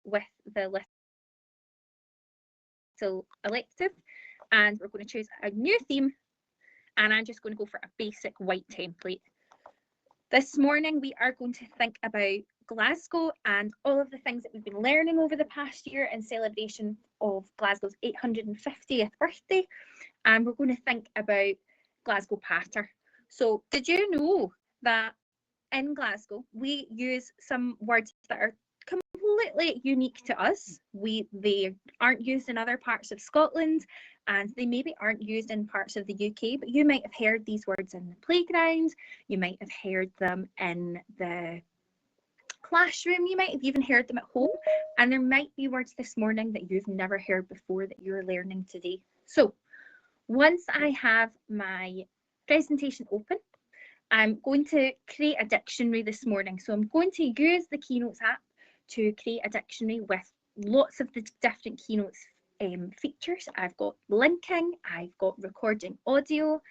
with the little elective, and we're going to choose a new theme, and I'm just going to go for a basic white template. This morning we are going to think about Glasgow and all of the things that we've been learning over the past year in celebration of Glasgow's 850th birthday, and we're going to think about Glasgow patter. So did you know that in Glasgow we use some words that are completely unique to us? They aren't used in other parts of Scotland, and they maybe aren't used in parts of the UK, but you might have heard these words in the playground, you might have heard them in the classroom, you might have even heard them at home, and there might be words this morning that you've never heard before that you're learning today. So once I have my presentation open, I'm going to create a dictionary this morning. So I'm going to use the Keynotes app to create a dictionary with lots of the different Keynotes features. I've got linking, I've got recording audio,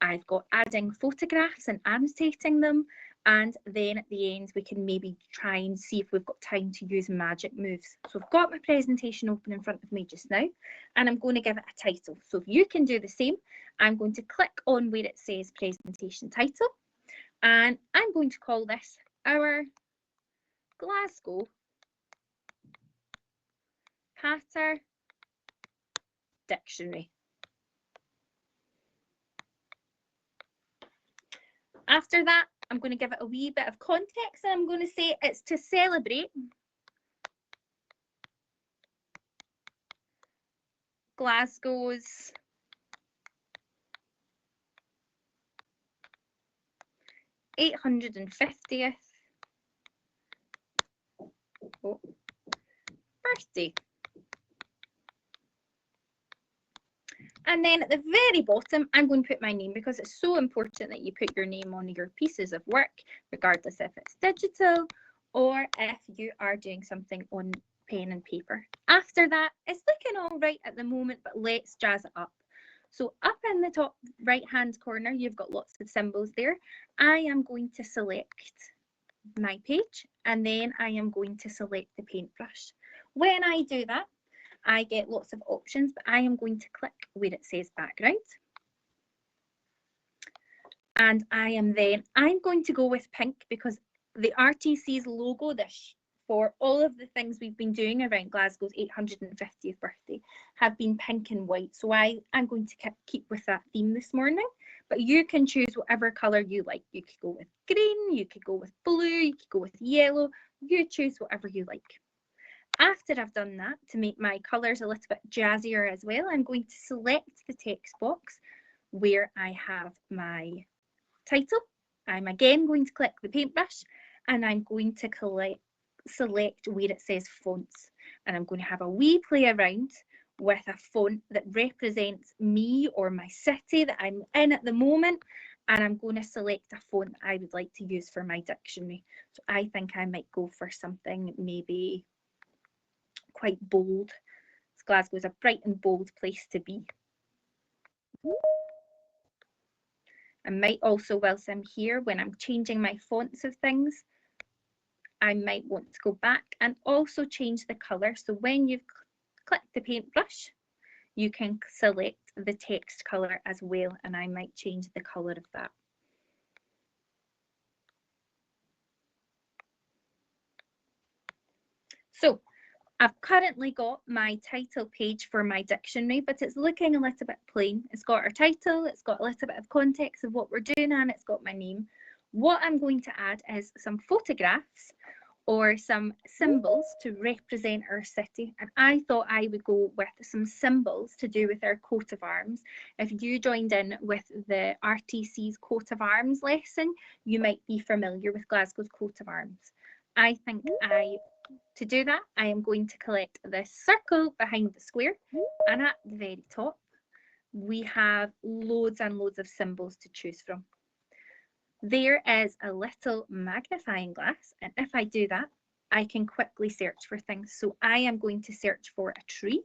I've got adding photographs and annotating them, and then at the end we can maybe try and see if we've got time to use magic moves. So I've got my presentation open in front of me just now, and I'm going to give it a title. So if you can do the same, I'm going to click on where it says presentation title, and I'm going to call this our Glasgow Patter Dictionary. After that, I'm going to give it a wee bit of context, and I'm going to say it's to celebrate Glasgow's 850th birthday. And then at the very bottom, I'm going to put my name, because it's so important that you put your name on your pieces of work, regardless if it's digital or if you are doing something on pen and paper. After that, it's looking all right at the moment, but let's jazz it up. So up in the top right hand corner, you've got lots of symbols there. I am going to select my page, and then I am going to select the paintbrush. When I do that, I get lots of options, but I am going to click where it says background. And I'm going to go with pink, because the RTC's logo for all of the things we've been doing around Glasgow's 850th birthday have been pink and white. So I'm going to keep with that theme this morning, but you can choose whatever colour you like. You could go with green, you could go with blue, you could go with yellow, you choose whatever you like. After I've done that, to make my colours a little bit jazzier as well, I'm going to select the text box where I have my title. I'm again going to click the paintbrush, and I'm going to select where it says fonts, and I'm going to have a wee play around with a font that represents me or my city that I'm in at the moment, and I'm going to select a font that I would like to use for my dictionary. So I think I might go for something maybe quite bold. Glasgow is a bright and bold place to be. I might also, whilst I'm here, when I'm changing my fonts of things, I might want to go back and also change the colour. So when you've clicked the paintbrush, you can select the text colour as well, and I might change the colour of that. So I've currently got my title page for my dictionary, but it's looking a little bit plain. It's got our title, it's got a little bit of context of what we're doing, and it's got my name. What I'm going to add is some photographs or some symbols to represent our city. And I thought I would go with some symbols to do with our coat of arms. If you joined in with the RTC's coat of arms lesson, you might be familiar with Glasgow's coat of arms. I think to do that, I am going to collect this circle behind the square, and at the very top, we have loads and loads of symbols to choose from. There is a little magnifying glass, and if I do that, I can quickly search for things. So I am going to search for a tree,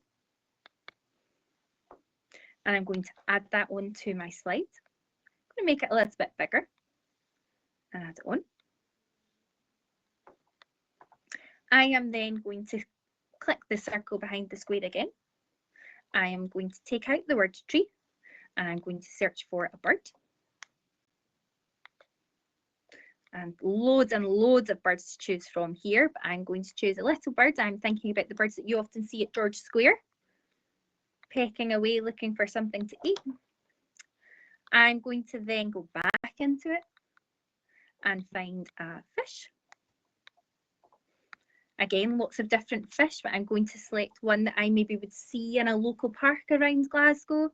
and I'm going to add that onto my slide. I'm going to make it a little bit bigger and add it on. I am then going to click the circle behind the square again. I am going to take out the word tree and I'm going to search for a bird. And loads of birds to choose from here, but I'm going to choose a little bird. I'm thinking about the birds that you often see at George Square, pecking away looking for something to eat. I'm going to then go back into it and find a fish. Again, lots of different fish, but I'm going to select one that I maybe would see in a local park around Glasgow.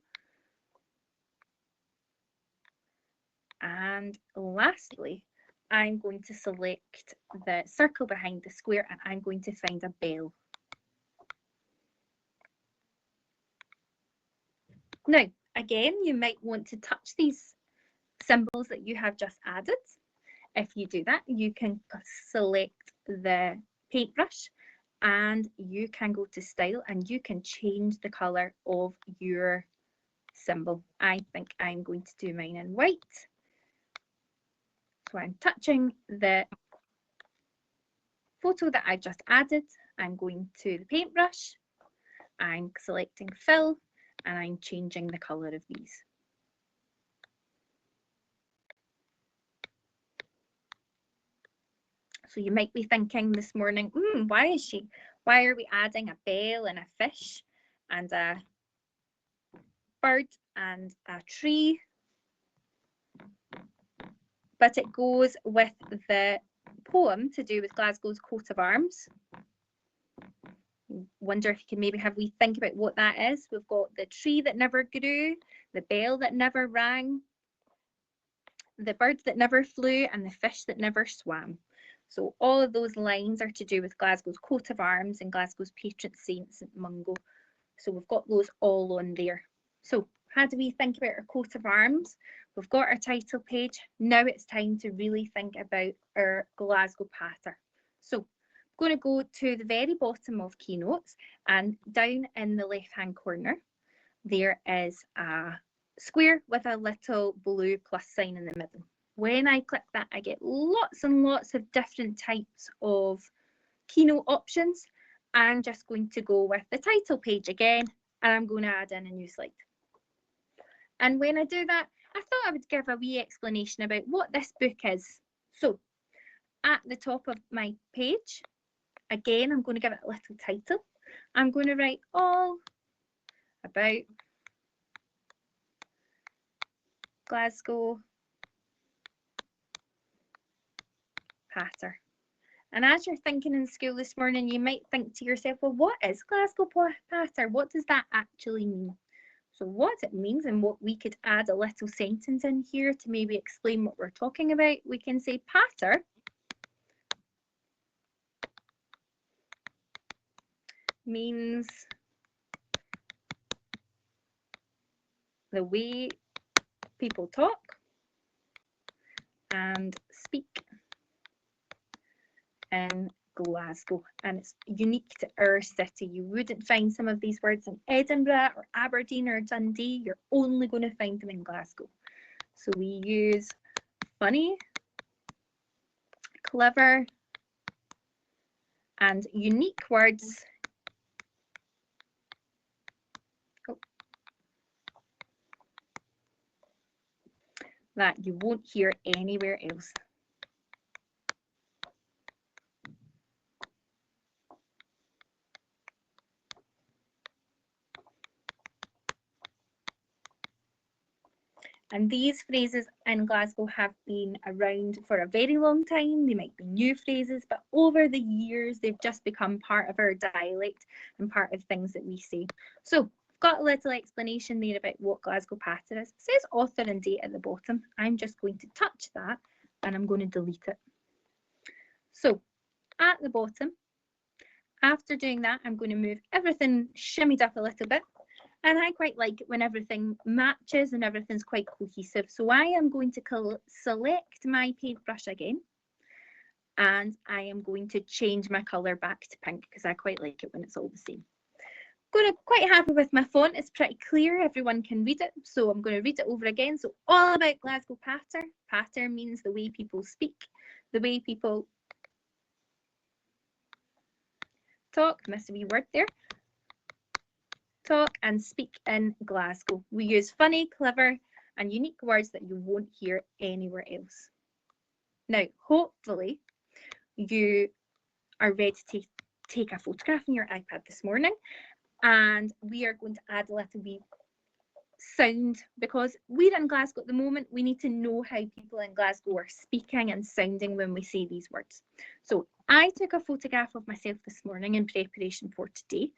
And lastly, I'm going to select the circle behind the square and I'm going to find a bell. Now, again, you might want to touch these symbols that you have just added. If you do that, you can select the paintbrush and you can go to style and you can change the colour of your symbol. I think I'm going to do mine in white. So I'm touching the photo that I just added. I'm going to the paintbrush. I'm selecting fill and I'm changing the colour of these. So you might be thinking this morning, why are we adding a bell and a fish and a bird and a tree? But it goes with the poem to do with Glasgow's coat of arms. Wonder if you can maybe have we think about what that is. We've got the tree that never grew, the bell that never rang, the bird that never flew, and the fish that never swam. So all of those lines are to do with Glasgow's coat of arms and Glasgow's patron saint, St Mungo. So we've got those all on there. So how do we think about our coat of arms? We've got our title page. Now it's time to really think about our Glasgow patter. So I'm going to go to the very bottom of Keynotes and down in the left-hand corner, there is a square with a little blue plus sign in the middle. When I click that, I get lots and lots of different types of Keynote options. I'm just going to go with the title page again, and I'm going to add in a new slide. And when I do that, I thought I would give a wee explanation about what this book is. So at the top of my page, again, I'm going to give it a little title. I'm going to write all about Glasgow patter. And as you're thinking in school this morning, you might think to yourself, well, what is Glasgow patter? What does that actually mean? So what it means, and what we could add a little sentence in here to maybe explain what we're talking about. We can say patter means the way people talk and speak in Glasgow, and it's unique to our city. You wouldn't find some of these words in Edinburgh or Aberdeen or Dundee. You're only going to find them in Glasgow. So we use funny, clever, and unique words that you won't hear anywhere else. And these phrases in Glasgow have been around for a very long time. They might be new phrases, but over the years, they've just become part of our dialect and part of things that we say. So I've got a little explanation there about what Glasgow patter is. It says author and date at the bottom. I'm just going to touch that and I'm going to delete it. So at the bottom, after doing that, I'm going to move everything shimmied up a little bit. And I quite like it when everything matches and everything's quite cohesive. So I am going to select my paintbrush again. And I am going to change my colour back to pink because I quite like it when it's all the same. I'm quite happy with my font. It's pretty clear. Everyone can read it. So I'm going to read it over again. So all about Glasgow patter. Patter means the way people speak, the way people talk, missed a wee word there. Talk and speak in Glasgow. We use funny, clever, and unique words that you won't hear anywhere else. Now, hopefully, you are ready to take a photograph on your iPad this morning, and we are going to add a little wee sound, because we're in Glasgow at the moment. We need to know how people in Glasgow are speaking and sounding when we say these words. So I took a photograph of myself this morning in preparation for today,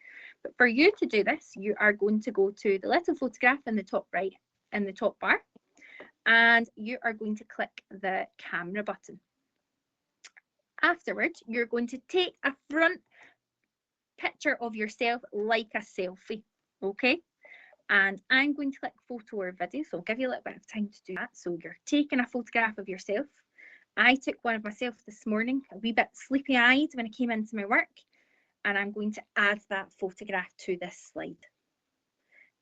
but for you to do this, you are going to go to the little photograph in the top right, in the top bar, and you are going to click the camera button. Afterwards, you're going to take a front picture of yourself like a selfie, okay? And I'm going to click photo or video, so I'll give you a little bit of time to do that. So you're taking a photograph of yourself. I took one of myself this morning, a wee bit sleepy-eyed when I came into my work, and I'm going to add that photograph to this slide.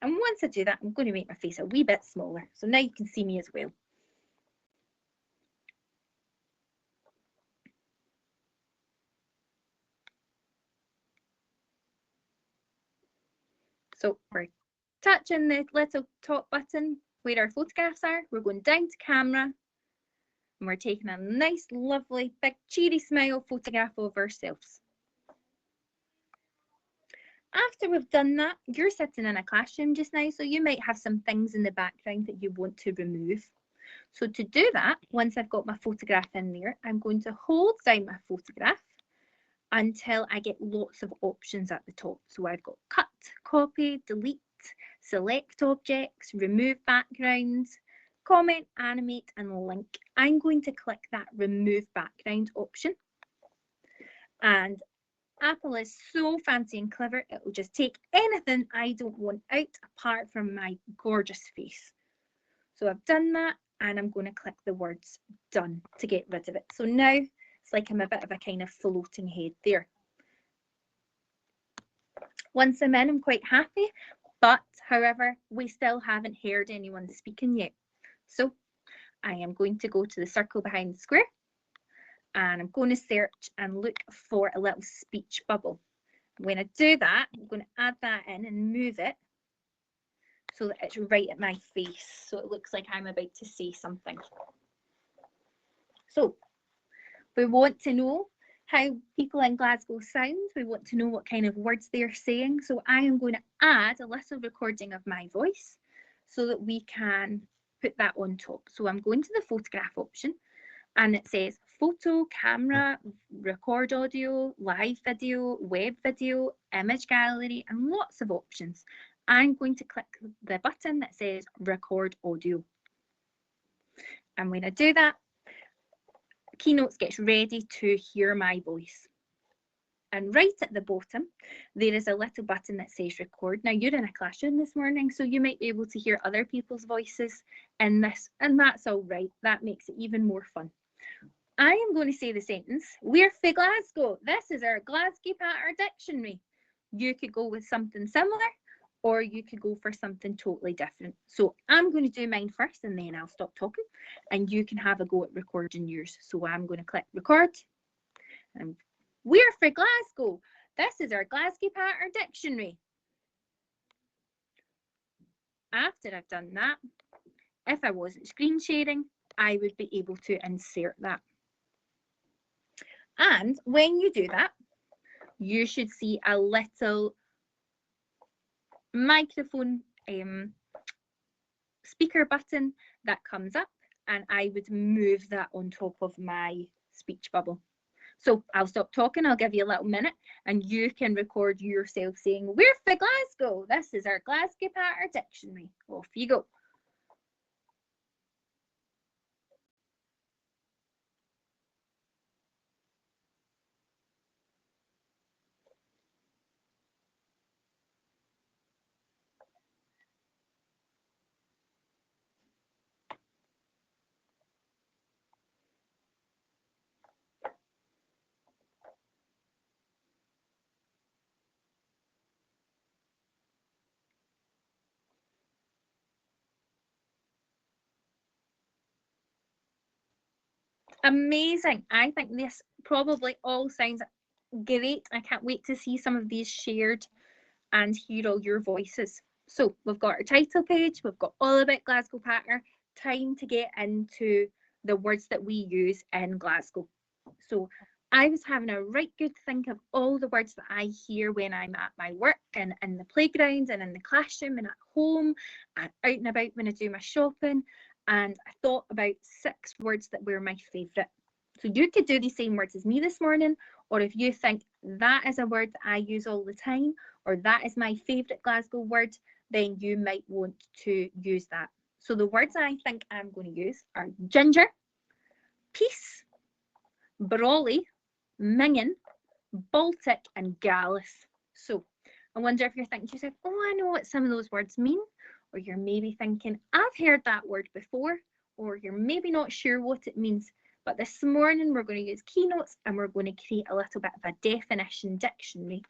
And once I do that, I'm going to make my face a wee bit smaller, so now you can see me as well. So we're touching the little top button where our photographs are. We're going down to camera, and we're taking a nice, lovely, big, cheery smile photograph of ourselves. After we've done that, you're sitting in a classroom just now, so you might have some things in the background that you want to remove. So to do that, once I've got my photograph in there, I'm going to hold down my photograph until I get lots of options at the top. So I've got cut, copy, delete, select objects, remove backgrounds, comment, animate, and link. I'm going to click that remove background option. And Apple is so fancy and clever, it will just take anything I don't want out apart from my gorgeous face. So I've done that, and I'm going to click the words done to get rid of it. So now it's like I'm a bit of a kind of floating head there. Once I'm in, I'm quite happy, but however, we still haven't heard anyone speaking yet. So I am going to go to the circle behind the square, and I'm going to search and look for a little speech bubble. When I do that, I'm going to add that in and move it so that it's right at my face, so it looks like I'm about to say something. So we want to know how people in Glasgow sound. We want to know what kind of words they're saying. So I am going to add a little recording of my voice so that we can put that on top. So I'm going to the photograph option, and it says photo, camera, record audio, live video, web video, image gallery, and lots of options. I'm going to click the button that says record audio. And when I do that, Keynote gets ready to hear my voice. And right at the bottom, there is a little button that says record. Now you're in a classroom this morning, so you might be able to hear other people's voices in this, and that's all right. That makes it even more fun. I am going to say the sentence, we're for Glasgow. This is our Glasgow patter dictionary. You could go with something similar, or you could go for something totally different. So I'm going to do mine first, and then I'll stop talking, and you can have a go at recording yours. So I'm going to click record. And we're for Glasgow. This is our Glasgow patter dictionary. After I've done that, if I wasn't screen sharing, I would be able to insert that. And when you do that, you should see a little microphone speaker button that comes up, and I would move that on top of my speech bubble. So I'll stop talking, I'll give you a little minute, and you can record yourself saying, we're for Glasgow. This is our Glasgow patter dictionary. Off you go. Amazing. I think this probably all sounds Great. I can't wait to see some of these shared and hear all your voices. So we've got our title page, we've got all about Glasgow Patter, time to get into the words that we use in Glasgow. So I was having a right good think of all the words that I hear when I'm at my work and in the playground and in the classroom and at home and out and about when I do my shopping. And I thought about 6 words that were my favourite. So you could do the same words as me this morning, or if you think that is a word that I use all the time, or that is my favourite Glasgow word, then you might want to use that. So the words I think I'm going to use are ginger, peace, brawly, mingin, Baltic and Gallus. So I wonder if you're thinking to yourself, oh, I know what some of those words mean, or you're maybe thinking, I've heard that word before, or you're maybe not sure what it means. But this morning we're going to use keynotes and we're going to create a little bit of a definition dictionary,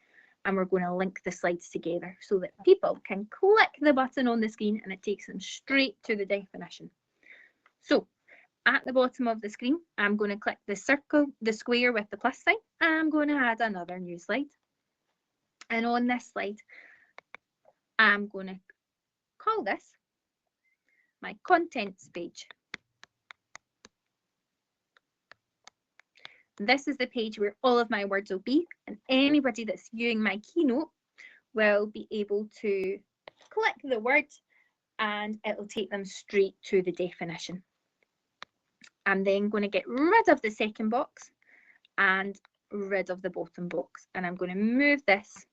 and we're going to link the slides together so that people can click the button on the screen and it takes them straight to the definition. So at the bottom of the screen, I'm going to click the circle, the square with the plus sign. I'm going to add another new slide. And on this slide, I'm going to call this my contents page. This is the page where all of my words will be, and anybody that's viewing my keynote will be able to click the word and it'll take them straight to the definition. I'm then going to get rid of the second box and rid of the bottom box, and I'm going to move this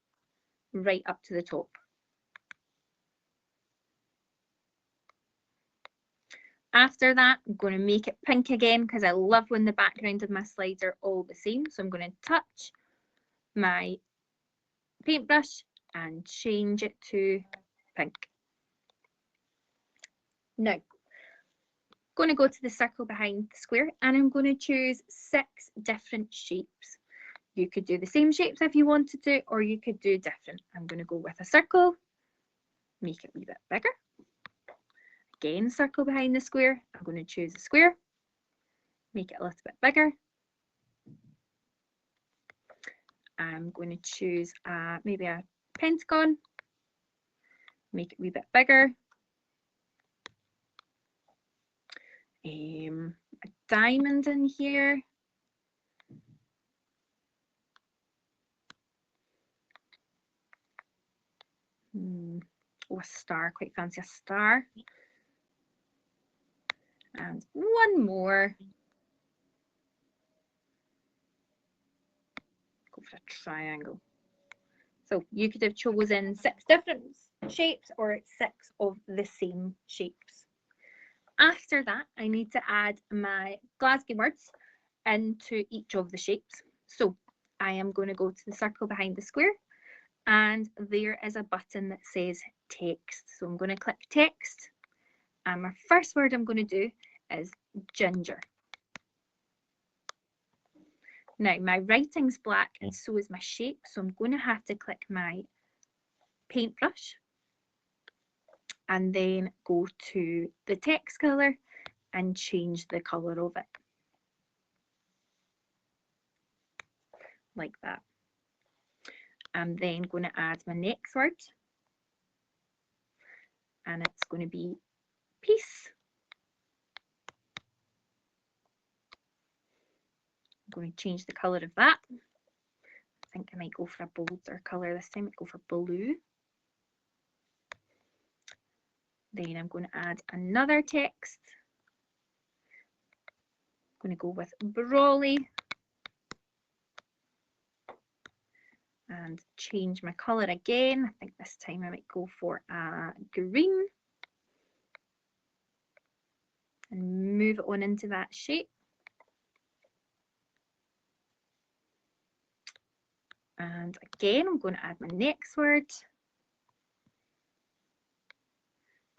right up to the top. After that, I'm going to make it pink again because I love when the background of my slides are all the same. So I'm going to touch my paintbrush and change it to pink. Now, I'm going to go to the circle behind the square and I'm going to choose 6 different shapes. You could do the same shapes if you wanted to, or you could do different. I'm going to go with a circle, make it a wee bit bigger. Again, circle behind the square. I'm going to choose a square, make it a little bit bigger. I'm going to choose maybe a pentagon, make it a wee bit bigger. A diamond in here. Oh, a star, quite fancy a star. And one more. Go for a triangle. So you could have chosen 6 different shapes or 6 of the same shapes. After that, I need to add my Glasgow words into each of the shapes. So I am going to go to the circle behind the square, and there is a button that says text. So I'm going to click text, and my first word I'm going to do is ginger. Now my writing's black and so is my shape, so I'm going to have to click my paintbrush and then go to the text colour and change the colour of it. Like that. I'm then going to add my next word, and it's going to be peace. I'm going to change the colour of that. I think I might go for a bolder colour this time. I go for blue. Then I'm going to add another text. I'm going to go with brawly and change my colour again. I think this time I might go for a green and move it on into that shape. And again, I'm going to add my next word.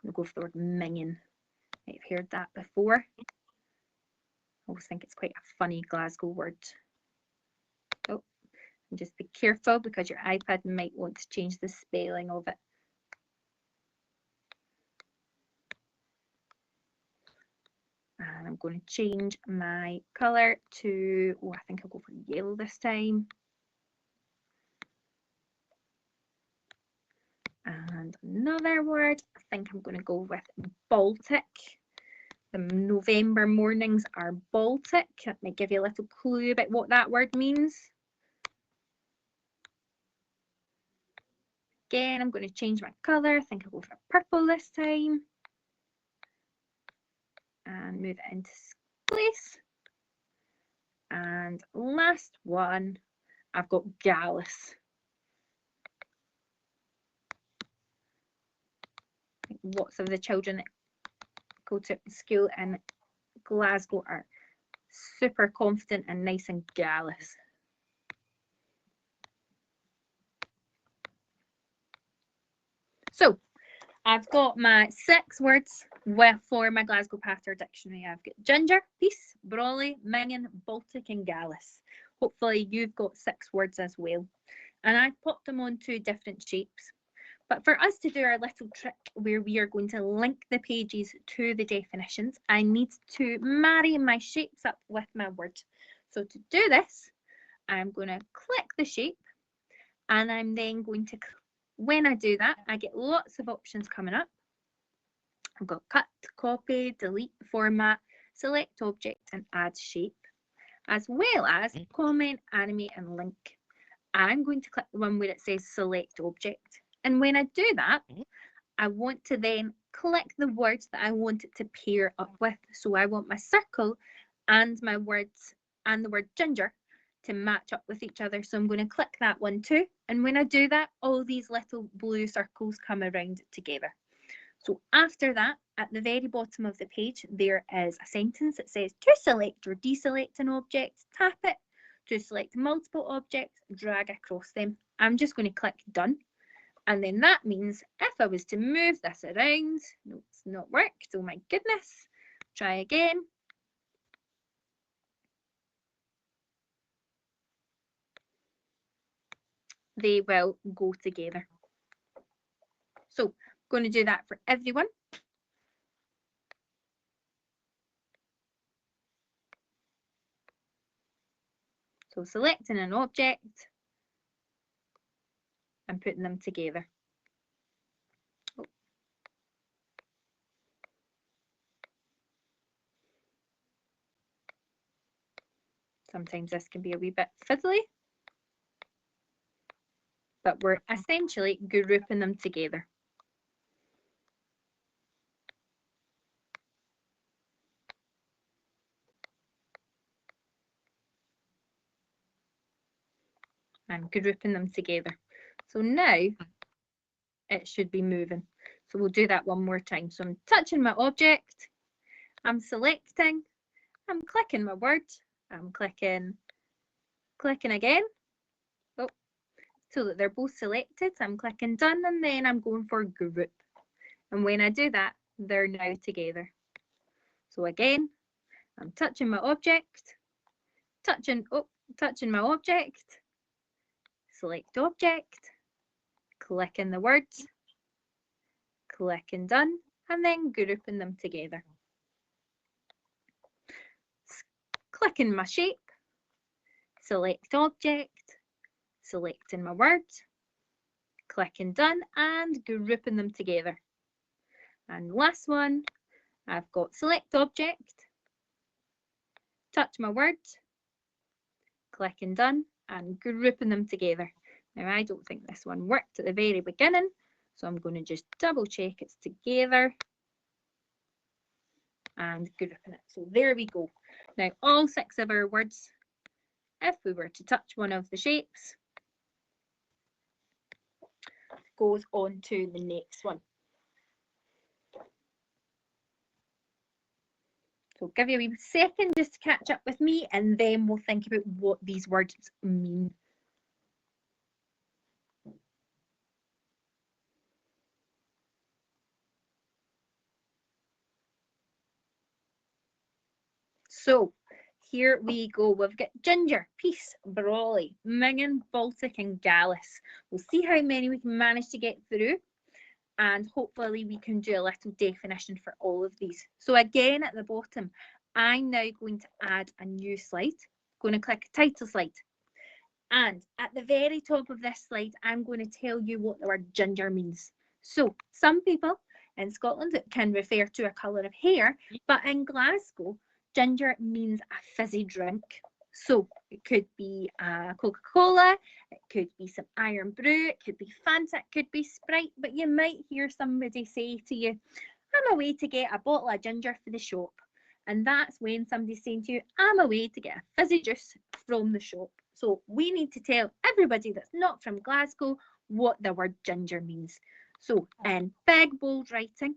I'm going to go for the word mingin. I've heard that before. I always think it's quite a funny Glasgow word. Oh, and just be careful because your iPad might want to change the spelling of it. And I'm going to change my colour to, oh, I think I'll go for yellow this time. And another word, I think I'm going to go with Baltic. The November mornings are Baltic. Let me give you a little clue about what that word means. Again, I'm going to change my colour. I think I'll go for purple this time. And move it into place. And last one, I've got Gallus. I think lots of the children that go to school in Glasgow are super confident and nice and Gallus. So I've got my 6 words for my Glasgow Patter Dictionary. I've got ginger, peace, brawley, minging, Baltic and Gallus. Hopefully you've got 6 words as well. And I've popped them onto different shapes. But for us to do our little trick where we are going to link the pages to the definitions, I need to marry my shapes up with my word. So to do this, I'm going to click the shape and I'm then going to, when I do that, I get lots of options coming up. I've got cut, copy, delete, format, select object and add shape, as well as comment, animate and link. I'm going to click the one where it says select object. And when I do that, I want to then click the words that I want it to pair up with. So I want my circle and my words and the word ginger to match up with each other. So I'm going to click that one too. And when I do that, all these little blue circles come around together. So after that, at the very bottom of the page, there is a sentence that says to select or deselect an object, tap it. To select multiple objects, drag across them. I'm just going to click done. And then that means if I was to move this around, no, it's not worked. Oh my goodness. Try again. They will go together. So I'm going to do that for everyone. So selecting an object and putting them together. Oh. Sometimes this can be a wee bit fiddly, but we're essentially grouping them together. And grouping them together. So now it should be moving. So we'll do that one more time. So I'm touching my object, I'm selecting, I'm clicking my word, I'm clicking again. Oh, so that they're both selected. I'm clicking done and then I'm going for group. And when I do that, they're now together. So again, I'm touching my object, touching my object, select object, clicking the words, clicking done, and then grouping them together. Clicking my shape, select object, selecting my words, clicking done, and grouping them together. And last one, I've got select object, touch my words, clicking done, and grouping them together. Now I don't think this one worked at the very beginning, so I'm going to just double check it's together and grouping it. So there we go. Now all 6 of our words, if we were to touch one of the shapes, goes on to the next one. So give you a wee second just to catch up with me and then we'll think about what these words mean. So here we go. We've got ginger, peace, brawley, minging, Baltic and Gallus. We'll see how many we can manage to get through and hopefully we can do a little definition for all of these. So again at the bottom, I'm now going to add a new slide. I'm going to click title slide. And at the very top of this slide, I'm going to tell you what the word ginger means. So some people in Scotland it can refer to a colour of hair, but in Glasgow, ginger means a fizzy drink. So it could be a Coca-Cola, it could be some Iron Brew, it could be Fanta, it could be Sprite, but you might hear somebody say to you, I'm away to get a bottle of ginger for the shop. And that's when somebody's saying to you, I'm away to get a fizzy juice from the shop. So we need to tell everybody that's not from Glasgow what the word ginger means. So in big bold writing,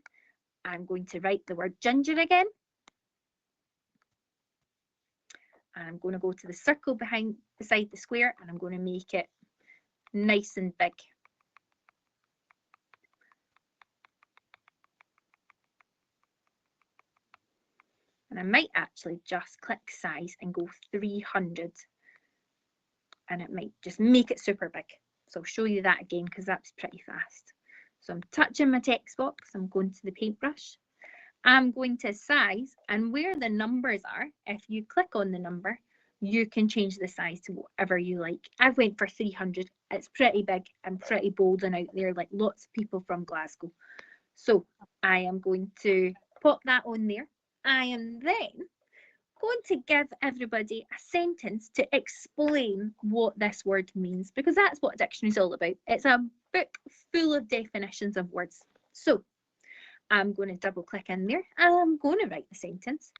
I'm going to write the word ginger again. I'm going to go to the circle beside the square and I'm going to make it nice and big. And I might actually just click size and go 300. And it might just make it super big. So I'll show you that again because that's pretty fast. So I'm touching my text box, I'm going to the paintbrush. I'm going to size, and where the numbers are, if you click on the number, you can change the size to whatever you like. I went for 300. It's pretty big and pretty bold and out there, like lots of people from Glasgow. So I am going to pop that on there. I am then going to give everybody a sentence to explain what this word means, because that's what a dictionary is all about. It's a book full of definitions of words. So I'm going to double click in there and I'm going to write the sentence.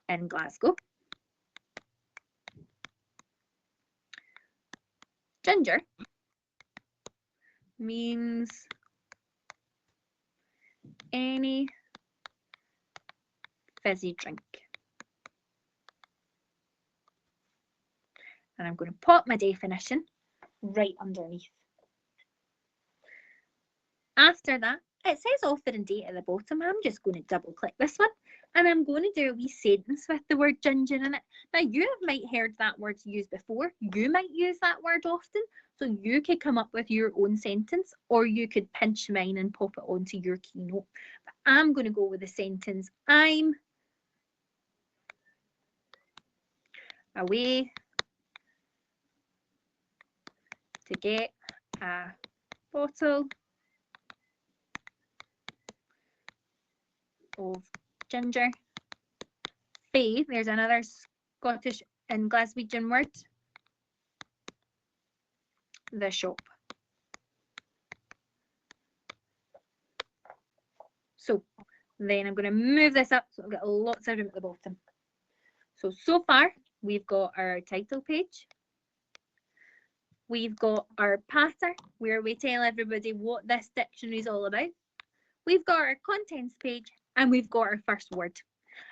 In Glasgow, ginger means any fizzy drink. And I'm going to pop my definition right underneath. After that, it says author and date at the bottom. I'm just going to double click this one and I'm going to do a wee sentence with the word ginger in it. Now, you might have heard that word used before. You might use that word often. So you could come up with your own sentence or you could pinch mine and pop it onto your keynote. But I'm going to go with the sentence, I'm away to get a bottle of ginger. Fae, there's another Scottish and Glaswegian word. The shop. So then I'm going to move this up so I've got lots of room at the bottom. So far we've got our title page. We've got our patter where we tell everybody what this dictionary is all about. We've got our contents page and we've got our first word.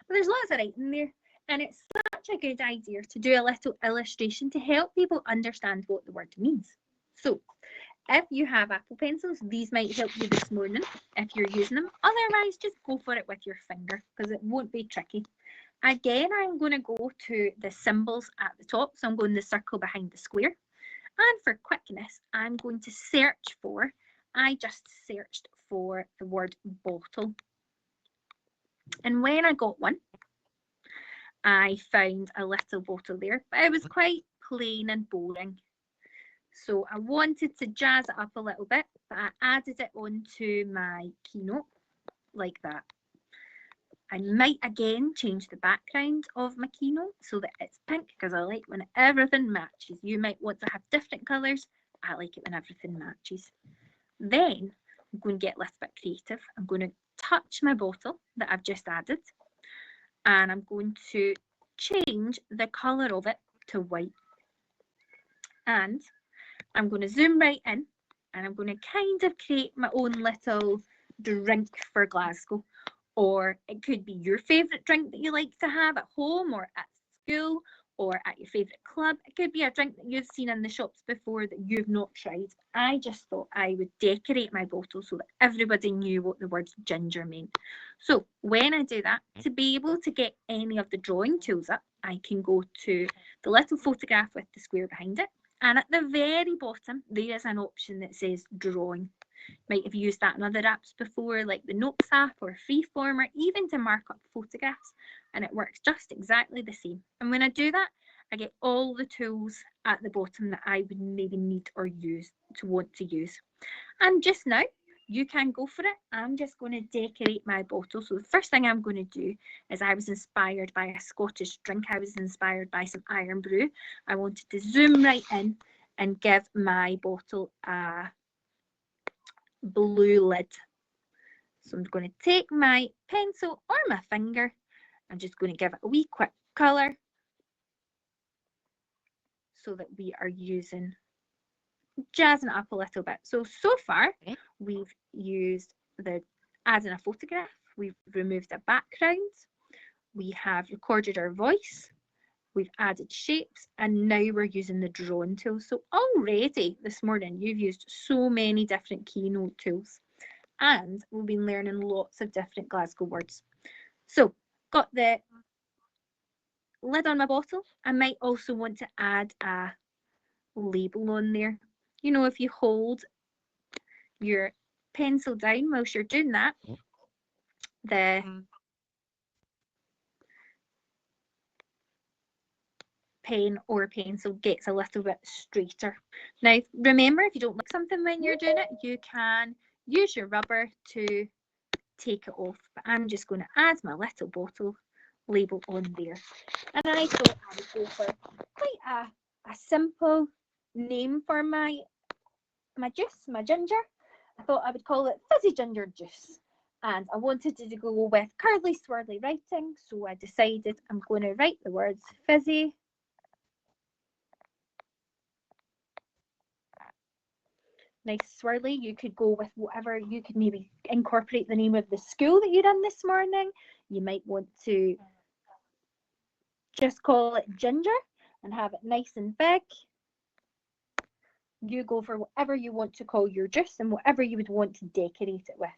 But there's lots of writing there and it's such a good idea to do a little illustration to help people understand what the word means. So if you have Apple pencils, these might help you this morning if you're using them. Otherwise, just go for it with your finger because it won't be tricky. Again, I'm going to go to the symbols at the top. So I'm going to the circle behind the square. And for quickness, I'm going to search for, I just searched for the word bottle. And when I got one, I found a little bottle there, but it was quite plain and boring. So I wanted to jazz it up a little bit, but I added it onto my keynote like that. I might again change the background of my keynote so that it's pink because I like when everything matches. You might want to have different colours. I like it when everything matches. Then I'm going to get a little bit creative. I'm going to touch my bottle that I've just added and I'm going to change the colour of it to white. And I'm going to zoom right in and I'm going to kind of create my own little drink for Glasgow. Or it could be your favourite drink that you like to have at home or at school or at your favourite club. It could be a drink that you've seen in the shops before that you've not tried. I just thought I would decorate my bottle so that everybody knew what the word ginger meant. So when I do that, to be able to get any of the drawing tools up, I can go to the little photograph with the square behind it. And at the very bottom, there is an option that says drawing. Might have used that in other apps before, like the Notes app or Freeform, or even to mark up photographs, and it works just exactly the same. And when I do that, I get all the tools at the bottom that I would maybe need or want to use. And just now, you can go for it. I'm just going to decorate my bottle. So the first thing I'm going to do is, I was inspired by a Scottish drink. I was inspired by some Iron Brew. I wanted to zoom right in and give my bottle a blue lid. So I'm going to take my pencil or my finger. I'm just going to give it a wee quick colour so that we are using, jazzing it up a little bit. So far, we've used adding a photograph, we've removed a background, we have recorded our voice, we've added shapes, and now we're using the drawing tool. So already this morning, you've used so many different keynote tools, and we've been learning lots of different Glasgow words. So got the lid on my bottle. I might also want to add a label on there. You know, if you hold your pencil down whilst you're doing that, the pen or pencil gets a little bit straighter. Now, remember, if you don't like something when you're doing it, you can use your rubber to take it off. But I'm just going to add my little bottle label on there. And I thought I would go for quite a simple name for my juice, my ginger. I thought I would call it Fizzy Ginger Juice. And I wanted to go with curly swirly writing, so I decided I'm going to write the words fizzy nice swirly. You could go with whatever. You could maybe incorporate the name of the school that you're in this morning. You might want to just call it Ginger and have it nice and big. You go for whatever you want to call your juice and whatever you would want to decorate it with.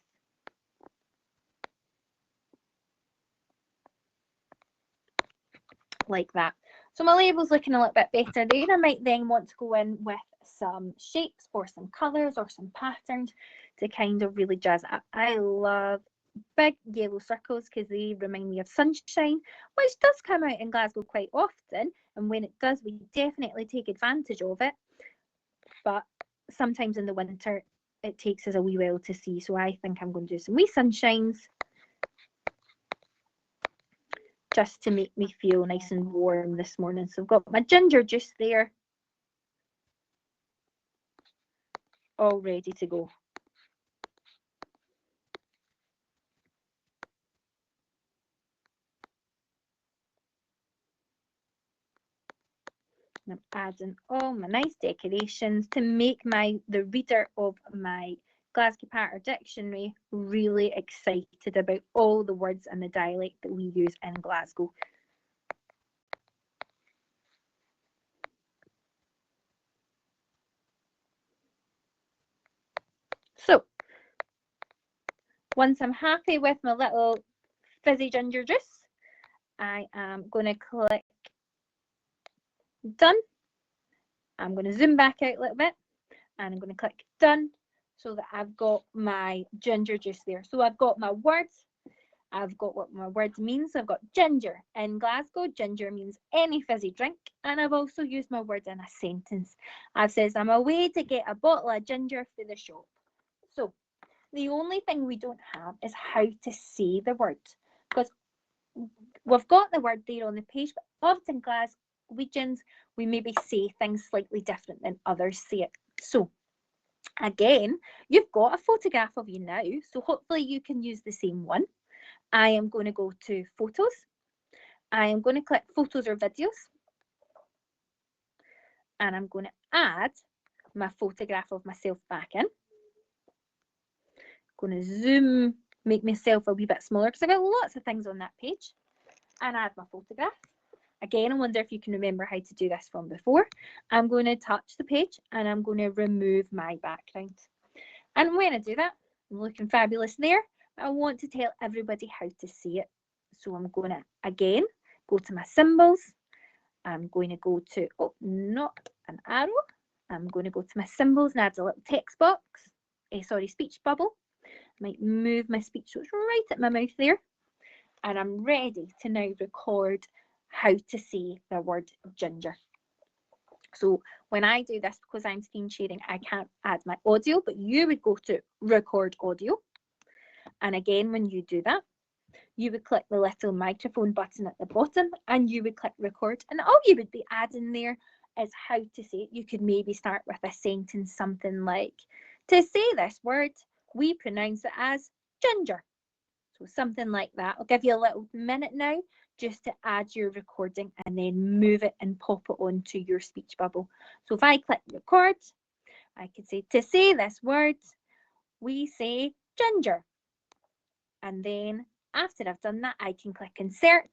Like that. So my label's looking a little bit better there. I might then want to go in with some shapes or some colours or some patterns to kind of really jazz it up. I love big yellow circles because they remind me of sunshine, which does come out in Glasgow quite often, and when it does, we definitely take advantage of it. But sometimes in the winter, it takes us a wee while to see. So I think I'm going to do some wee sunshines just to make me feel nice and warm this morning. So I've got my ginger juice there, all ready to go. And I'm adding all my nice decorations to make the reader of my Glasgow Patter Dictionary really excited about all the words and the dialect that we use in Glasgow. So, once I'm happy with my little fizzy ginger juice, I am going to click done. I'm going to zoom back out a little bit and I'm going to click done so that I've got my ginger juice there. So I've got my words, I've got what my words means. I've got ginger. In Glasgow, ginger means any fizzy drink, and I've also used my word in a sentence. I've said I'm away to get a bottle of ginger for the shop. So the only thing we don't have is how to say the word, because we've got the word there on the page, but often Glaswegians, we maybe say things slightly different than others say it. So again, you've got a photograph of you now, so hopefully you can use the same one. I am going to go to photos. I am going to click photos or videos. And I'm going to add my photograph of myself back in. Going to zoom, make myself a wee bit smaller because I've got lots of things on that page. And add my photograph. Again, I wonder if you can remember how to do this from before. I'm going to touch the page and I'm going to remove my background. And when I do that, I'm looking fabulous there. I want to tell everybody how to see it. So I'm going to, again, go to my symbols. I'm going to go to, oh, not an arrow. I'm going to go to my symbols and add a little text box. Speech bubble. I might move my speech so it's right at my mouth there. And I'm ready to now record how to say the word ginger. So when I do this, because I'm screen sharing, I can't add my audio, but you would go to record audio. And again, when you do that, you would click the little microphone button at the bottom and you would click record. And all you would be adding there is how to say it. You could maybe start with a sentence, something like, to say this word, we pronounce it as ginger. So something like that. I'll give you a little minute now just to add your recording and then move it and pop it onto your speech bubble. So if I click record, I could say, to say this word, we say ginger. And then after I've done that, I can click insert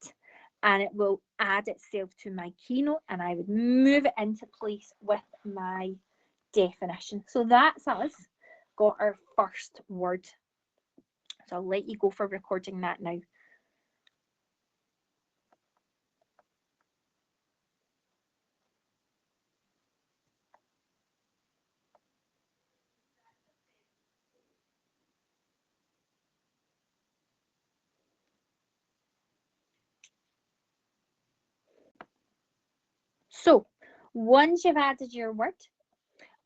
and it will add itself to my keynote and I would move it into place with my definition. So that's us got our first word. So I'll let you go for recording that now. So once you've added your word,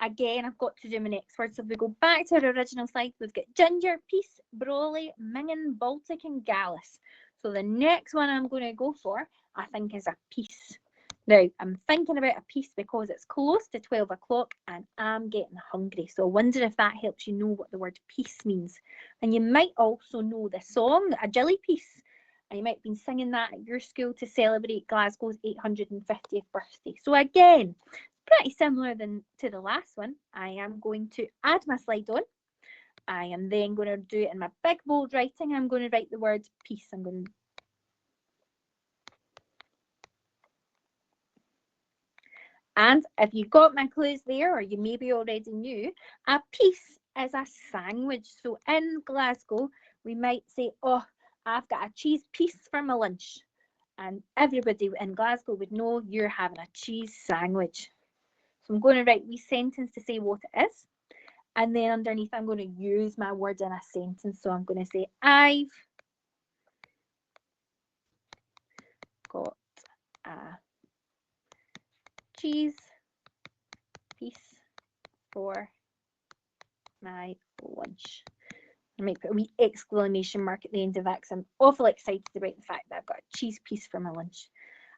again, I've got to do my next word. So if we go back to our original slide, we've got ginger, peace, brolly, mingin, Baltic, and gallus. So the next one I'm going to go for, I think, is a peace. Now, I'm thinking about a piece because it's close to 12 o'clock and I'm getting hungry. So I wonder if that helps you know what the word peace means. And you might also know the song, A Jilly Piece. And you might have been singing that at your school to celebrate Glasgow's 850th birthday. So again, pretty similar to the last one. I am going to add my slide on. I am then going to do it in my big bold writing. I'm going to write the word peace. And if you got my clues there, or you maybe already knew, a piece is a sandwich. So in Glasgow, we might say, oh, I've got a cheese piece for my lunch. And everybody in Glasgow would know you're having a cheese sandwich. So I'm going to write a wee sentence to say what it is. And then underneath, I'm going to use my word in a sentence. So I'm going to say, I've got a cheese piece for my lunch. I might put a wee exclamation mark at the end of that because I'm awfully excited about the fact that I've got a cheese piece for my lunch.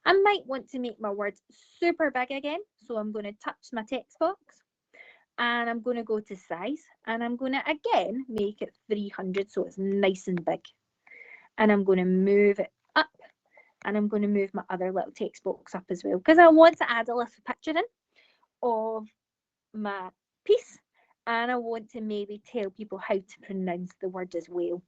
I might want to make my words super big again. So I'm going to touch my text box and I'm going to go to size and I'm going to again make it 300 so it's nice and big. And I'm going to move it up and I'm going to move my other little text box up as well because I want to add a little picture in of my piece and I want to maybe tell people how to pronounce the word as well.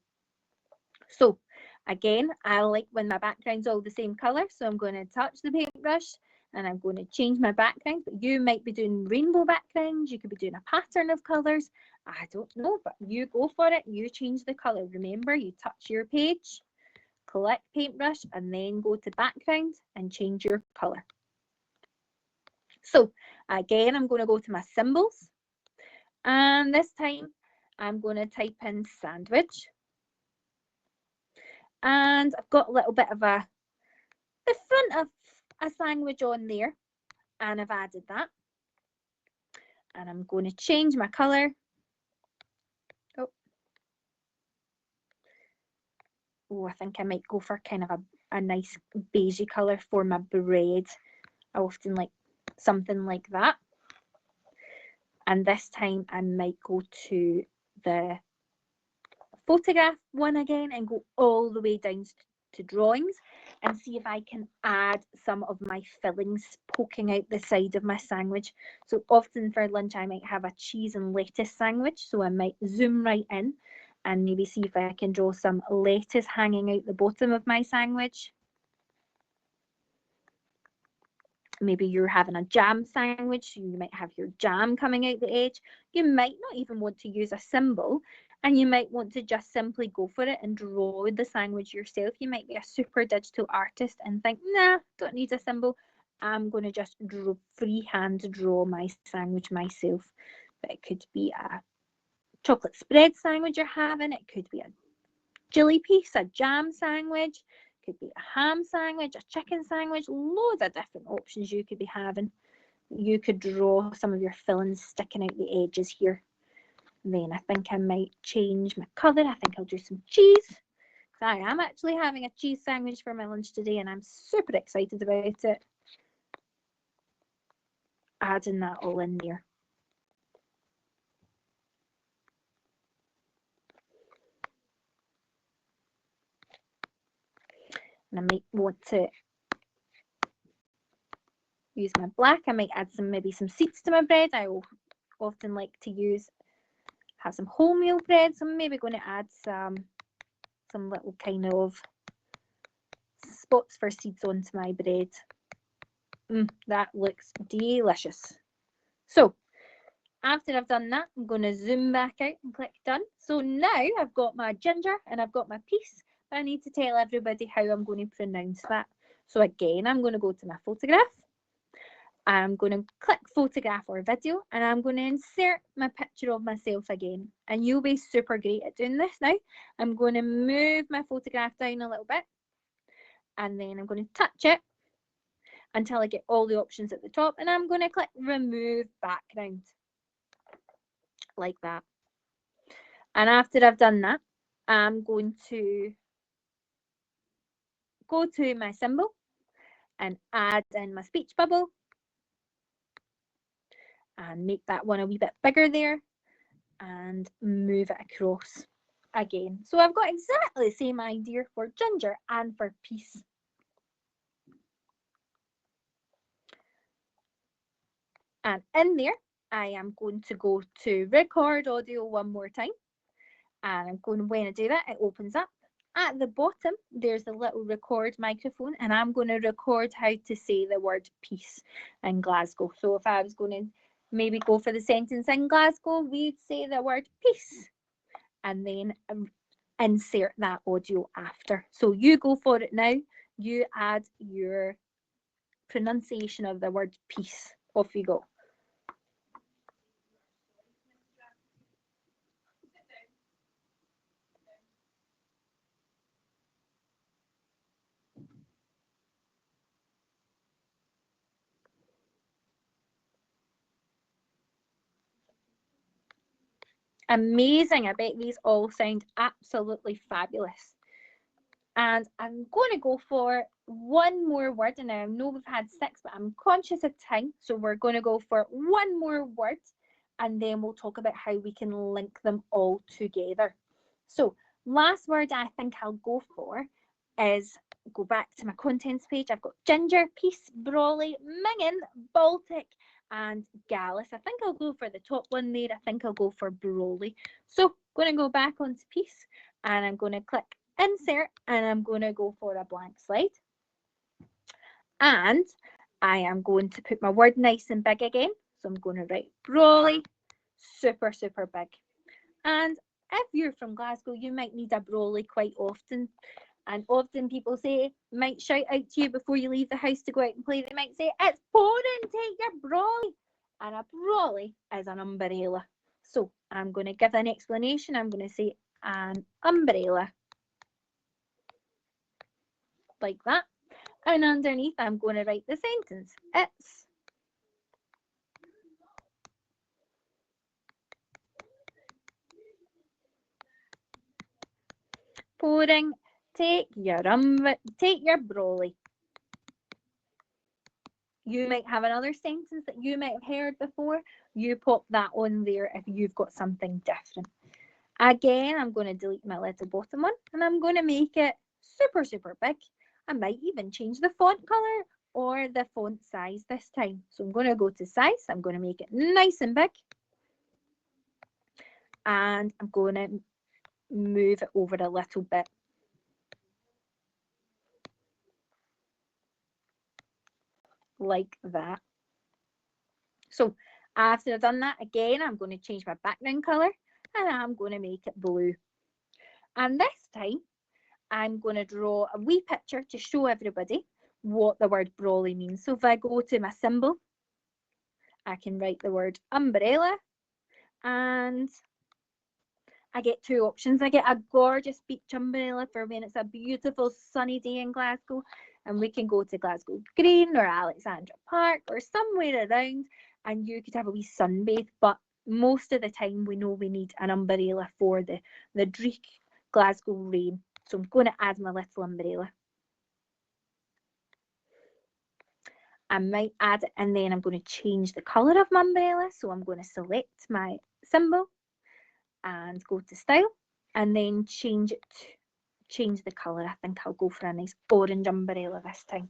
So again, I like when my background's all the same colour, so I'm going to touch the paintbrush and I'm going to change my background. But you might be doing rainbow backgrounds, you could be doing a pattern of colours, I don't know, but you go for it, you change the colour. Remember, you touch your page, collect paintbrush and then go to background and change your colour. So again, I'm going to go to my symbols and this time I'm going to type in sandwich and I've got a little bit of the front of a sandwich on there and I've added that and I'm going to change my colour. Oh, I think I might go for kind of a nice beigey colour for my bread. I often like something like that. And this time I might go to the photograph one again and go all the way down to drawings and see if I can add some of my fillings poking out the side of my sandwich. So often for lunch I might have a cheese and lettuce sandwich, so I might zoom right in and maybe see if I can draw some lettuce hanging out the bottom of my sandwich. Maybe you're having a jam sandwich, so you might have your jam coming out the edge. You might not even want to use a symbol and you might want to just simply go for it and draw the sandwich yourself. You might be a super digital artist and think, nah, don't need a symbol. I'm going to just freehand draw my sandwich myself. But it could be a chocolate spread sandwich you're having. It could be a chili piece, a jam sandwich. Could be a ham sandwich, a chicken sandwich, loads of different options you could be having. you could draw some of your fillings sticking out the edges here. Then I think I might change my colour. I think I'll do some cheese. I am actually having a cheese sandwich for my lunch today and I'm super excited about it. Adding that all in there. And I might want to use my black. I might add maybe some seeds to my bread. I often like to have some wholemeal bread. So I'm maybe going to add some little kind of spots for seeds onto my bread. That looks delicious. So after I've done that, I'm going to zoom back out and click done. So now I've got my ginger and I've got my peas, but I need to tell everybody how I'm going to pronounce that. So again, I'm going to go to my photograph. I'm going to click photograph or video and I'm going to insert my picture of myself again. And you'll be super great at doing this now. I'm going to move my photograph down a little bit and then I'm going to touch it until I get all the options at the top and I'm going to click remove background. Like that. And after I've done that, I'm going to go to my symbol and add in my speech bubble and make that one a wee bit bigger there and move it across again. So I've got exactly the same idea for ginger and for peas. And in there, I am going to go to record audio one more time. And I'm going, when I do that, it opens up. At the bottom, there's a little record microphone, and I'm going to record how to say the word peace in Glasgow. So if I was going to maybe go for the sentence in Glasgow, we'd say the word peace, and then insert that audio after. So you go for it now. You add your pronunciation of the word peace. Off you go. Amazing. I bet these all sound absolutely fabulous. And I'm going to go for one more word. And I know we've had 6, but I'm conscious of time. So we're going to go for one more word. And then we'll talk about how we can link them all together. So last word I think I'll go for is, go back to my contents page. I've got ginger, peace, brawley, mingin, Baltic, and Gallus. I think I'll go for the top one there. I think I'll go for brawley. So I'm going to go back onto peace and I'm going to click insert and I'm going to go for a blank slide. And I am going to put my word nice and big again. So I'm going to write brawley, super, super big. And if you're from Glasgow, you might need a brawley quite often. And often people might shout out to you before you leave the house to go out and play. They might say, it's pouring, take your brawley. And a brawley is an umbrella. So I'm going to give an explanation. I'm going to say an umbrella. Like that. And underneath, I'm going to write the sentence. It's pouring, take your brawley. You might have another sentence that you might have heard before. You pop that on there if you've got something different. Again, I'm going to delete my little bottom one and I'm going to make it super, super big. I might even change the font color or the font size this time. So I'm going to go to size. I'm going to make it nice and big. And I'm going to move it over a little bit. Like that. So after I've done that, again, I'm going to change my background color and I'm going to make it blue. And this time, I'm going to draw a wee picture to show everybody what the word brawley means. So if I go to my symbol, I can write the word umbrella and I get 2 options. I get a gorgeous beach umbrella for when it's a beautiful sunny day in Glasgow. and we can go to Glasgow Green or Alexandra Park or somewhere around, and you could have a wee sunbathe, but most of the time we know we need an umbrella for the dreich Glasgow rain. So I'm going to add my little umbrella. I might add it, and then I'm going to change the colour of my umbrella. So I'm going to select my symbol and go to style, and then change the colour. I think I'll go for a nice orange umbrella this time.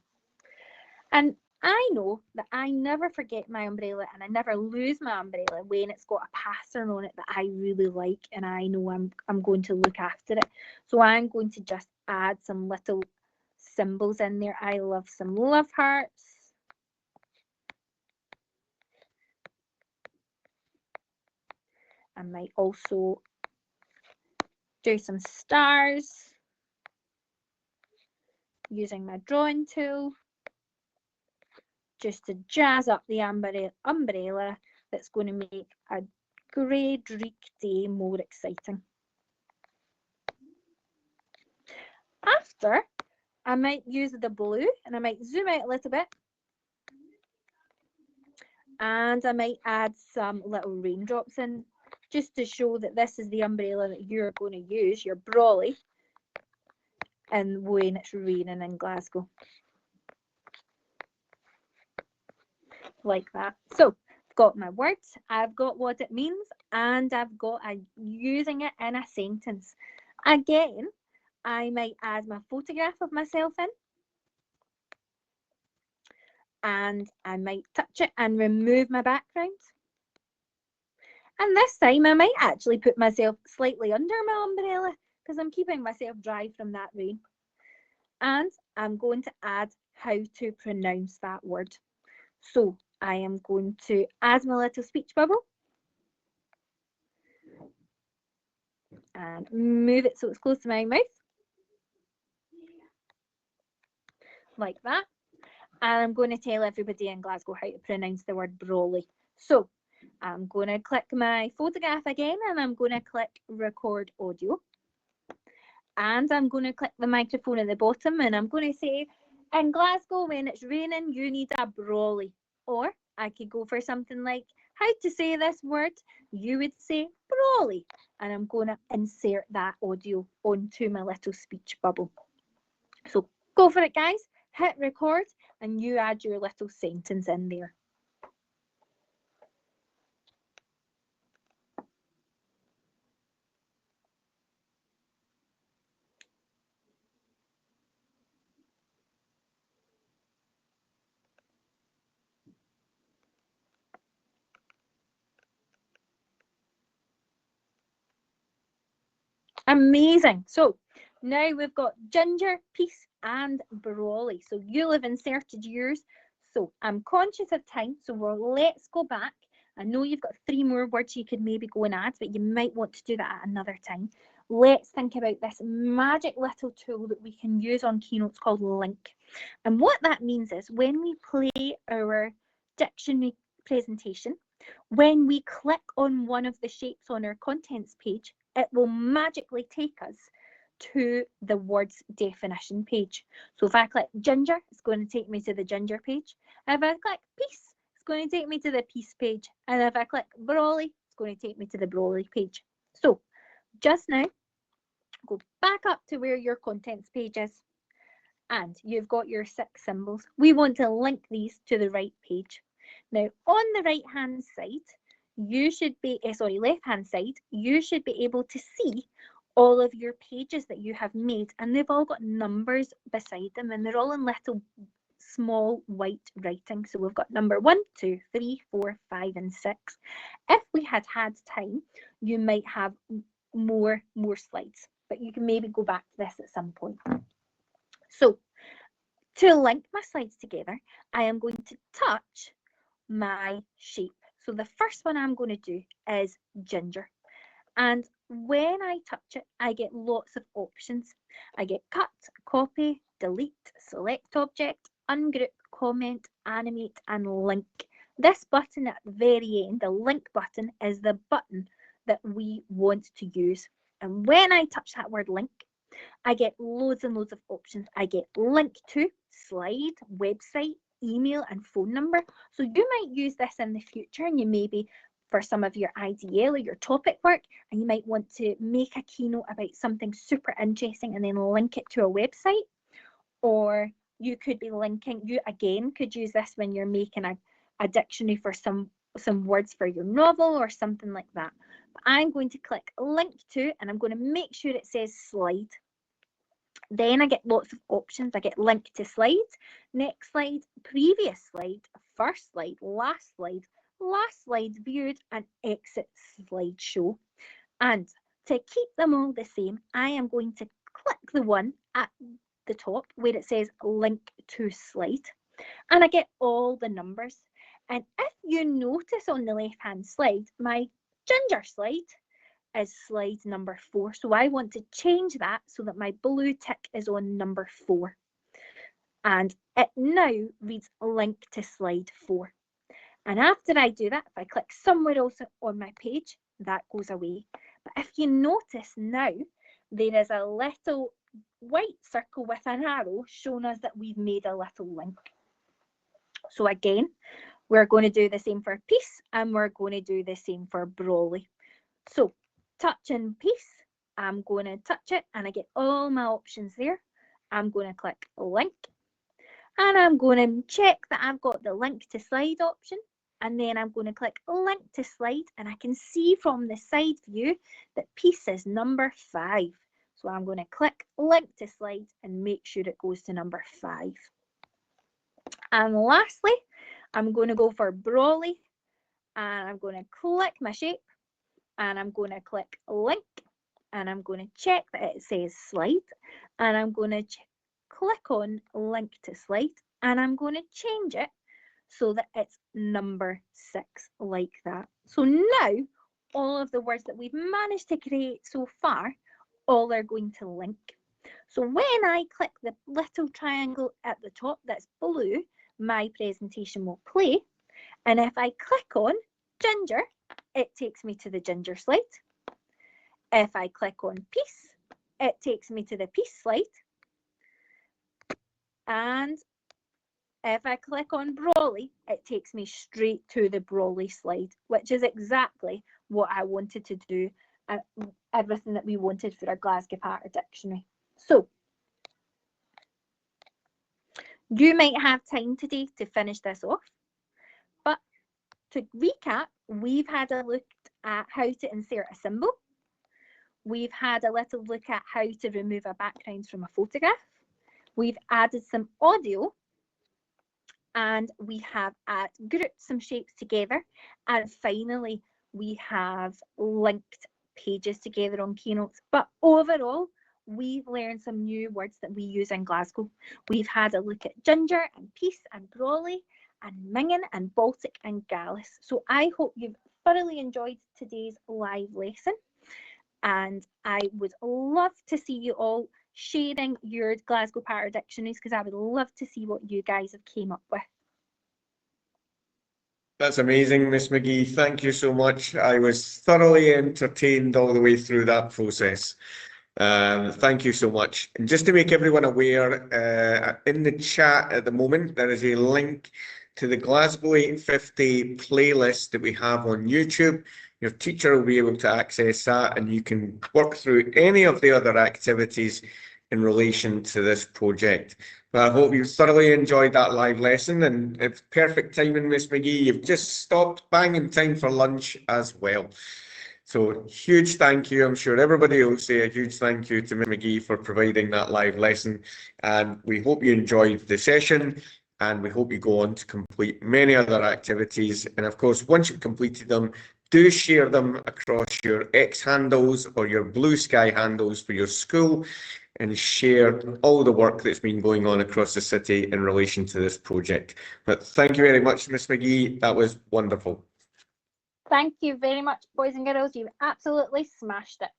And I know that I never forget my umbrella, and I never lose my umbrella when it's got a pattern on it that I really like, and I know I'm going to look after it. So I'm going to just add some little symbols in there. I love some love hearts. I might also do some stars using my drawing tool, just to jazz up the umbrella that's going to make a grey dreich day more exciting. After, I might use the blue, and I might zoom out a little bit, and I might add some little raindrops in, just to show that this is the umbrella that you're going to use, your brolly, and when it's raining in Glasgow. Like that. So I've got my words, I've got what it means, and I've got using it in a sentence. Again, I might add my photograph of myself in, and I might touch it and remove my background. And this time I might actually put myself slightly under my umbrella, because I'm keeping myself dry from that rain. And I'm going to add how to pronounce that word. So I am going to add my little speech bubble and move it so it's close to my mouth, like that. And I'm going to tell everybody in Glasgow how to pronounce the word brolly. So I'm going to click my photograph again, and I'm going to click record audio. And I'm going to click the microphone at the bottom, and I'm going to say, in Glasgow, when it's raining, you need a brolly. Or I could go for something like, how to say this word? You would say brolly. And I'm going to insert that audio onto my little speech bubble. So go for it, guys. Hit record, and you add your little sentence in there. Amazing. So now we've got ginger, peace, and brolly. So you'll have inserted yours. So I'm conscious of time, so let's go back. I know you've got 3 more words you could maybe go and add, but you might want to do that at another time. Let's think about this magic little tool that we can use on Keynotes called Link. And what that means is when we play our dictionary presentation, when we click on one of the shapes on our contents page, it will magically take us to the words definition page. So if I click ginger, it's going to take me to the ginger page. If I click peace, it's going to take me to the peace page. And if I click brolly, it's going to take me to the brolly page. So just now, go back up to where your contents page is, and you've got your 6 symbols. We want to link these to the right page. Now, on the right-hand side, you should be, left-hand side, you should be able to see all of your pages that you have made, and they've all got numbers beside them, and they're all in little small white writing. So we've got number 1, 2, 3, 4, 5, and 6. If we had time, you might have more slides, but you can maybe go back to this at some point. So to link my slides together, I am going to touch my shape. So the first one I'm going to do is ginger. And when I touch it, I get lots of options. I get cut, copy, delete, select object, ungroup, comment, animate, and link. This button at the very end, the link button, is the button that we want to use. And when I touch that word link, I get loads and loads of options. I get link to, slide, website, email and phone number. So you might use this in the future, and you maybe for some of your IDL or your topic work, and you might want to make a keynote about something super interesting and then link it to a website. Or you could be linking, you again could use this when you're making a dictionary for some words for your novel or something like that. But I'm going to click link to, and I'm going to make sure it says slide. Then I get lots of options. I get link to slide, next slide, previous slide, first slide, last slide viewed, and exit slideshow. And to keep them all the same, I am going to click the one at the top where it says link to slide, and I get all the numbers. And if you notice on the left hand slide, my ginger slide is slide number 4. So I want to change that so that my blue tick is on number 4. And it now reads link to slide 4. And after I do that, if I click somewhere else on my page, that goes away. But if you notice now, there is a little white circle with an arrow showing us that we've made a little link. So again, we're going to do the same for peace, and we're going to do the same for Brawley. So touching peace, I'm going to touch it and I get all my options there. I'm going to click link, and I'm going to check that I've got the link to slide option, and then I'm going to click link to slide, and I can see from the side view that peace is number 5. So I'm going to click link to slide and make sure it goes to number 5. And lastly, I'm going to go for Brawley, and I'm going to click my shape, and I'm going to click link, and I'm going to check that it says slide, and I'm going to click on link to slide, and I'm going to change it so that it's number 6, like that. So now all of the words that we've managed to create so far, all are going to link. So when I click the little triangle at the top that's blue, my presentation will play. And if I click on ginger, it takes me to the ginger slide. If I click on peace, it takes me to the peace slide. And if I click on Brawley, it takes me straight to the Brawley slide, which is exactly what I wanted to do, and everything that we wanted for our Glasgow Patter dictionary. So you might have time today to finish this off, but to recap, we've had a look at how to insert a symbol. We've had a little look at how to remove a background from a photograph. We've added some audio, and we have grouped some shapes together. And finally, we have linked pages together on Keynotes. But overall, we've learned some new words that we use in Glasgow. We've had a look at ginger and peace and Brawley and Mingen and Baltic and Gallus. So I hope you've thoroughly enjoyed today's live lesson. And I would love to see you all sharing your Glasgow Patter dictionaries, because I would love to see what you guys have came up with. That's amazing, Miss McGee. Thank you so much. I was thoroughly entertained all the way through that process. Thank you so much. And just to make everyone aware, in the chat at the moment, there is a link to the Glasgow 850 playlist that we have on YouTube. Your teacher will be able to access that, and you can work through any of the other activities in relation to this project. But I hope you thoroughly enjoyed that live lesson, and it's perfect timing, Miss McGee. You've just stopped bang in time for lunch as well. So huge thank you. I'm sure everybody will say a huge thank you to Miss McGee for providing that live lesson. And we hope you enjoyed the session, and we hope you go on to complete many other activities. And of course, once you've completed them, do share them across your X handles or your Blue Sky handles for your school, and share all the work that's been going on across the city in relation to this project. But thank you very much, Miss McGee. That was wonderful. Thank you very much, boys and girls. You've absolutely smashed it.